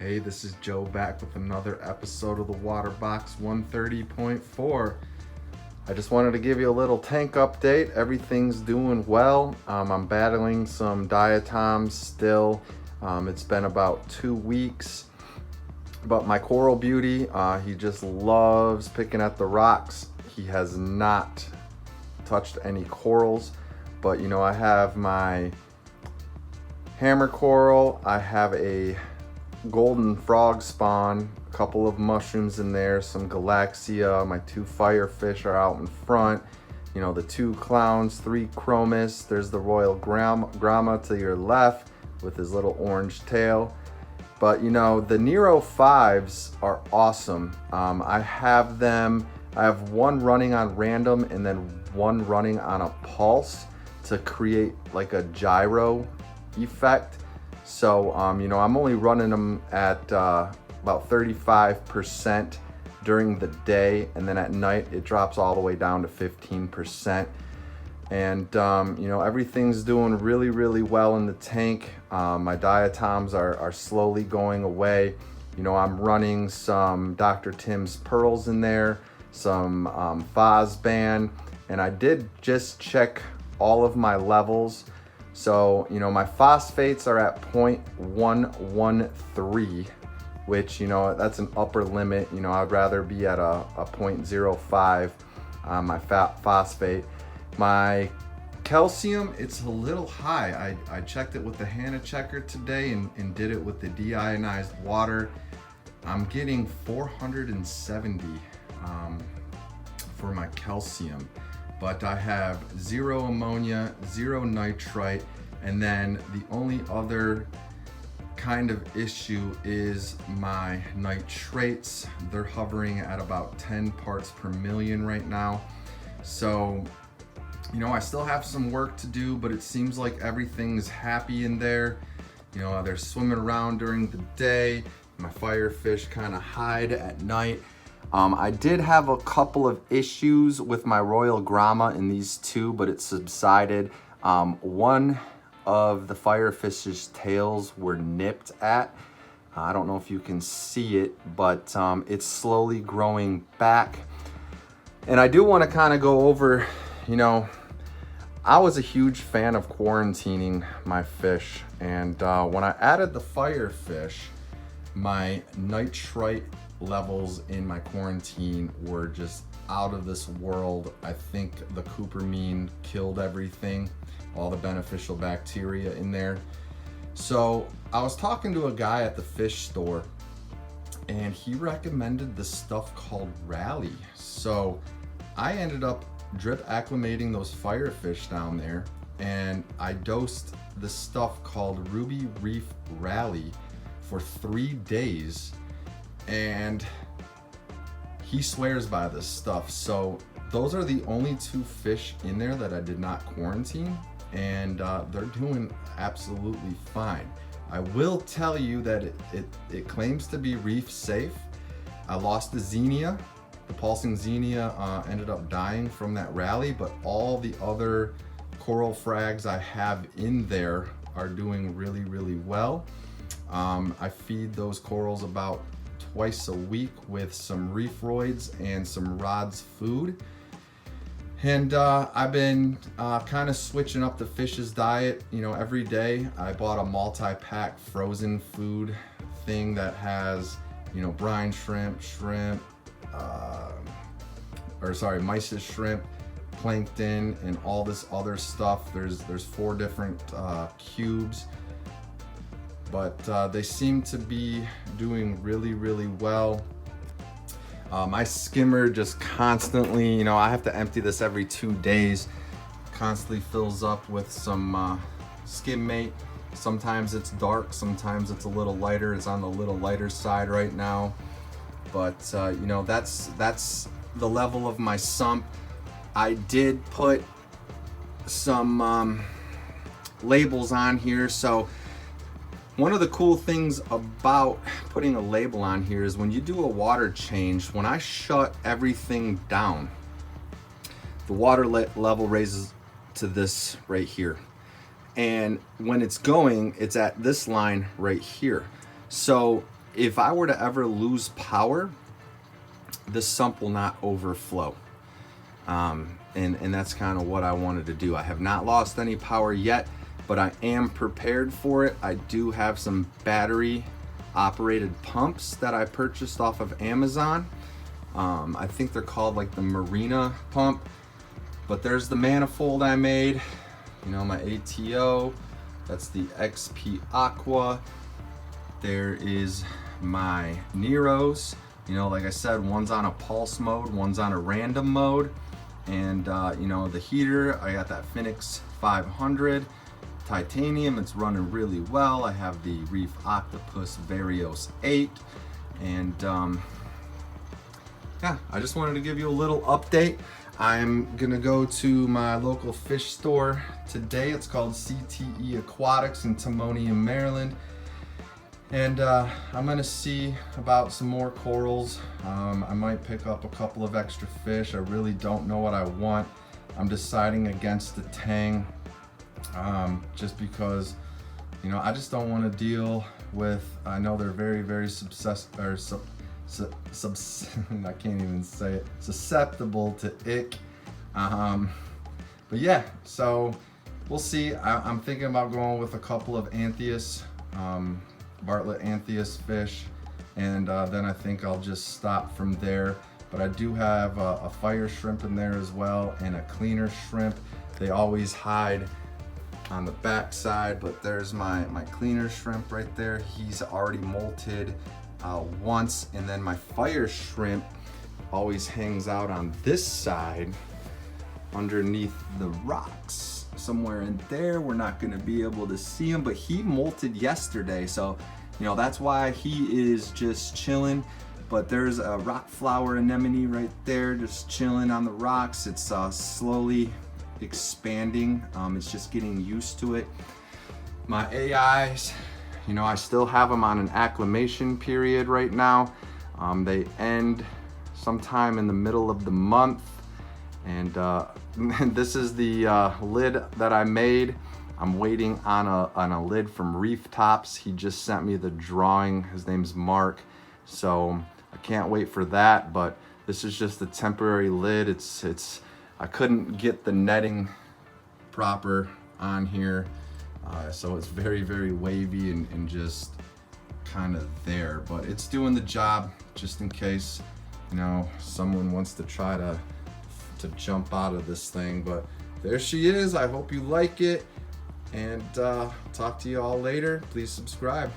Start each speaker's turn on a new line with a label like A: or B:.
A: Hey, this is Joe back with another episode of the Waterbox 130.4. I just wanted to give you a little tank update. Everything's doing well. I'm battling some diatoms still. It's been about 2 weeks. But my coral beauty, he just loves picking at the rocks. He has not touched any corals. But I have my hammer coral. I have a golden frog spawn, a couple of mushrooms in there, some galaxia. My two firefish are out in front. The two clowns, three chromis. There's the royal grama to your left with his little orange tail. But the Nero 5s are awesome. I have one running on random and then one running on a pulse to create like a gyro effect. So, I'm only running them at about 35% during the day, and then at night it drops all the way down to 15%. And, everything's doing really, really well in the tank. My diatoms are slowly going away. I'm running some Dr. Tim's pearls in there, some Fosban, and I did just check all of my levels. So, my phosphates are at 0.113, which, that's an upper limit. I'd rather be at a 0.05 on my phosphate. My calcium, it's a little high. I checked it with the Hannah checker today and did it with the deionized water. I'm getting 470 for my calcium. But I have 0 ammonia, 0 nitrite, and then the only other kind of issue is my nitrates. They're hovering at about 10 parts per million right now. So, I still have some work to do, but it seems like everything's happy in there. They're swimming around during the day. My firefish kind of hide at night. I did have a couple of issues with my royal grama in these two, but it subsided. One of the firefish's tails were nipped at. I don't know if you can see it, but it's slowly growing back. And I do want to kind of go over, I was a huge fan of quarantining my fish. And when I added the firefish, my nitrite levels in my quarantine were just out of this world. I think the cupramine killed everything, all the beneficial bacteria in there. So I was talking to a guy at the fish store and he recommended this stuff called Rally. So I ended up drip acclimating those firefish down there and I dosed this stuff called Ruby Reef Rally for 3 days. And he swears by this stuff. So those are the only 2 fish in there that I did not quarantine, and they're doing absolutely fine. I will tell you that it claims to be reef safe. I lost the xenia. The pulsing xenia ended up dying from that rally, but all the other coral frags I have in there are doing really, really well. I feed those corals about twice a week with some reefroids and some rods food. And I've been kind of switching up the fish's diet, every day. I bought a multi-pack frozen food thing that has, brine shrimp, mysis shrimp, plankton, and all this other stuff. There's 4 different cubes. But they seem to be doing really, really well. My skimmer just constantly, I have to empty this every 2 days, constantly fills up with some skim mate. Sometimes it's dark, sometimes it's a little lighter. It's on the little lighter side right now. But that's the level of my sump. I did put some labels on here. So one of the cool things about putting a label on here is when you do a water change, when I shut everything down, the water level raises to this right here. And when it's going, it's at this line right here. So if I were to ever lose power, this sump will not overflow. And that's kind of what I wanted to do. I have not lost any power yet, but I am prepared for it. I do have some battery operated pumps that I purchased off of Amazon. I think they're called like the Marina pump, but there's the manifold I made, you know, my ATO, that's the XP Aqua. There is my Neros, you know, like I said, one's on a pulse mode, one's on a random mode. And you know, the heater, I got that Phoenix 500 titanium, it's running really well. I have the Reef Octopus Varios 8, and yeah, I just wanted to give you a little update. I'm gonna go to my local fish store today. It's called CTE Aquatics in Timonium, Maryland. And I'm gonna see about some more corals. I might pick up a couple of extra fish. I really don't know what I want. I'm deciding against the tang, just because, you know, I just don't want to deal with, I know they're very, very I can't even say it, susceptible to ick. But yeah, so we'll see. I'm thinking about going with a couple of Anthias, Bartlett Anthias fish, and then I think I'll just stop from there. But I do have a fire shrimp in there as well, and a cleaner shrimp. They always hide on the back side, but there's my cleaner shrimp right there. He's already molted once, and then my fire shrimp always hangs out on this side underneath the rocks somewhere in there. We're not going to be able to see him, but he molted yesterday, so you know that's why he is just chilling. But there's a rock flower anemone right there just chilling on the rocks. It's slowly expanding. It's just getting used to it. My AIs, you know, I still have them on an acclimation period right now. They end sometime in the middle of the month. And this is the lid that I made. I'm waiting on a lid from Reef Tops. He just sent me the drawing. His name's Mark. So I can't wait for that, but this is just a temporary lid. I couldn't get the netting proper on here. So it's very, very wavy and just kind of there, but it's doing the job just in case, you know, someone wants to try to jump out of this thing. But there she is. I hope you like it, and talk to you all later. Please subscribe.